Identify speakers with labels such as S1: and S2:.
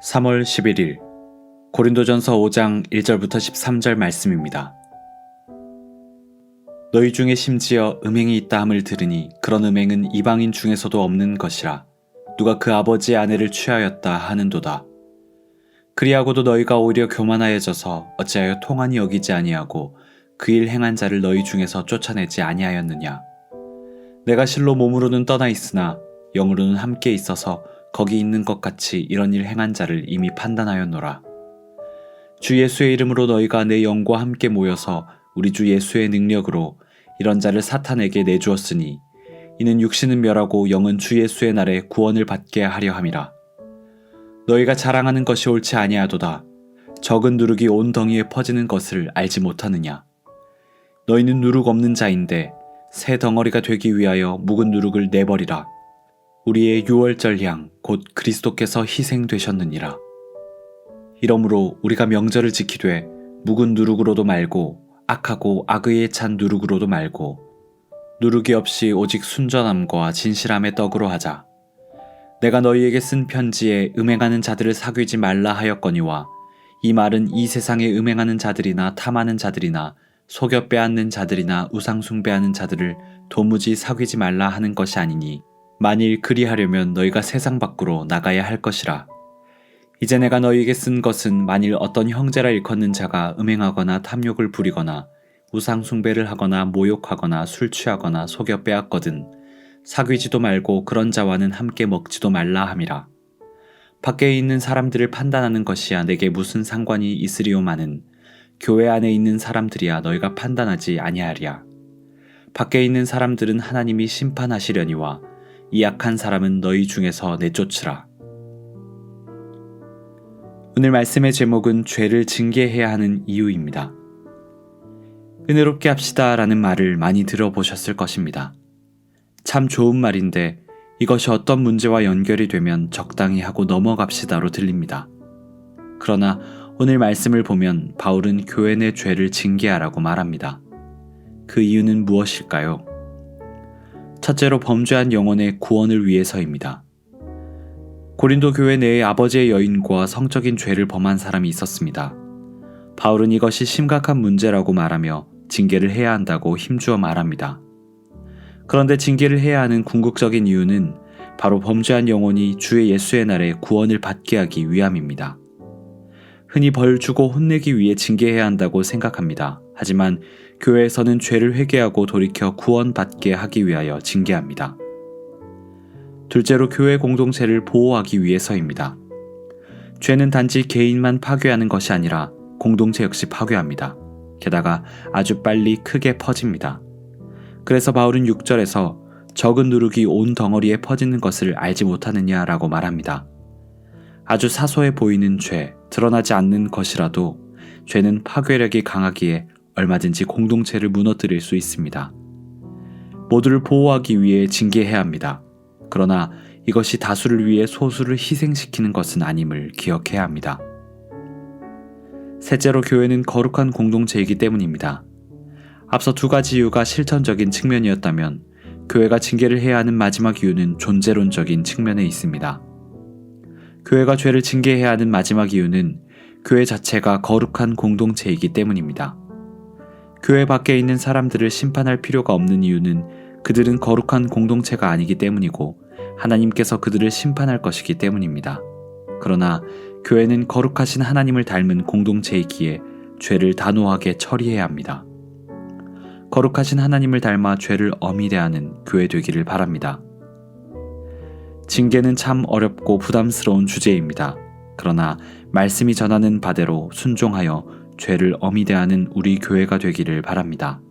S1: 3월 11일 고린도전서 5장 1절부터 13절 말씀입니다. 너희 중에 심지어 음행이 있다 함을 들으니 그런 음행은 이방인 중에서도 없는 것이라. 누가 그 아버지의 아내를 취하였다 하는도다. 그리하고도 너희가 오히려 교만하여져서 어찌하여 통한이 여기지 아니하고 그 일 행한 자를 너희 중에서 쫓아내지 아니하였느냐. 내가 실로 몸으로는 떠나 있으나 영으로는 함께 있어서 거기 있는 것 같이 이런 일 행한 자를 이미 판단하였노라. 주 예수의 이름으로 너희가 내 영과 함께 모여서 우리 주 예수의 능력으로 이런 자를 사탄에게 내주었으니 이는 육신은 멸하고 영은 주 예수의 날에 구원을 받게 하려 함이라. 너희가 자랑하는 것이 옳지 아니하도다. 적은 누룩이 온 덩이에 퍼지는 것을 알지 못하느냐. 너희는 누룩 없는 자인데 새 덩어리가 되기 위하여 묵은 누룩을 내버리라. 우리의 유월절 양 곧 그리스도께서 희생되셨느니라. 이러므로 우리가 명절을 지키되 묵은 누룩으로도 말고 악하고 악의에 찬 누룩으로도 말고 누룩이 없이 오직 순전함과 진실함의 떡으로 하자. 내가 너희에게 쓴 편지에 음행하는 자들을 사귀지 말라 하였거니와 이 말은 이 세상에 음행하는 자들이나 탐하는 자들이나 속여 빼앗는 자들이나 우상 숭배하는 자들을 도무지 사귀지 말라 하는 것이 아니니 만일 그리하려면 너희가 세상 밖으로 나가야 할 것이라. 이제 내가 너희에게 쓴 것은 만일 어떤 형제라 일컫는 자가 음행하거나 탐욕을 부리거나 우상 숭배를 하거나 모욕하거나 술 취하거나 속여 빼앗거든 사귀지도 말고 그런 자와는 함께 먹지도 말라 함이라. 밖에 있는 사람들을 판단하는 것이야 내게 무슨 상관이 있으리오마는 교회 안에 있는 사람들이야 너희가 판단하지 아니하리야. 밖에 있는 사람들은 하나님이 심판하시려니와 이 악한 사람은 너희 중에서 내쫓으라. 오늘 말씀의 제목은 죄를 징계해야 하는 이유입니다. 은혜롭게 합시다 라는 말을 많이 들어보셨을 것입니다. 참 좋은 말인데 이것이 어떤 문제와 연결이 되면 적당히 하고 넘어갑시다로 들립니다. 그러나 오늘 말씀을 보면 바울은 교회 내 죄를 징계하라고 말합니다. 그 이유는 무엇일까요? 첫째로 범죄한 영혼의 구원을 위해서입니다. 고린도 교회 내에 아버지의 여인과 성적인 죄를 범한 사람이 있었습니다. 바울은 이것이 심각한 문제라고 말하며 징계를 해야 한다고 힘주어 말합니다. 그런데 징계를 해야 하는 궁극적인 이유는 바로 범죄한 영혼이 주 예수의 날에 구원을 받게 하기 위함입니다. 흔히 벌 주고 혼내기 위해 징계해야 한다고 생각합니다. 하지만 교회에서는 죄를 회개하고 돌이켜 구원받게 하기 위하여 징계합니다. 둘째로 교회 공동체를 보호하기 위해서입니다. 죄는 단지 개인만 파괴하는 것이 아니라 공동체 역시 파괴합니다. 게다가 아주 빨리 크게 퍼집니다. 그래서 바울은 6절에서 적은 누룩이 온 덩어리에 퍼지는 것을 알지 못하느냐라고 말합니다. 아주 사소해 보이는 죄, 드러나지 않는 것이라도 죄는 파괴력이 강하기에 얼마든지 공동체를 무너뜨릴 수 있습니다. 모두를 보호하기 위해 징계해야 합니다. 그러나 이것이 다수를 위해 소수를 희생시키는 것은 아님을 기억해야 합니다. 셋째로 교회는 거룩한 공동체이기 때문입니다. 앞서 두 가지 이유가 실천적인 측면이었다면 교회가 징계를 해야 하는 마지막 이유는 존재론적인 측면에 있습니다. 교회가 죄를 징계해야 하는 마지막 이유는 교회 자체가 거룩한 공동체이기 때문입니다. 교회 밖에 있는 사람들을 심판할 필요가 없는 이유는 그들은 거룩한 공동체가 아니기 때문이고 하나님께서 그들을 심판할 것이기 때문입니다. 그러나 교회는 거룩하신 하나님을 닮은 공동체이기에 죄를 단호하게 처리해야 합니다. 거룩하신 하나님을 닮아 죄를 엄히 대하는 교회 되기를 바랍니다. 징계는 참 어렵고 부담스러운 주제입니다. 그러나 말씀이 전하는 바대로 순종하여 죄를 엄히 대하는 우리 교회가 되기를 바랍니다.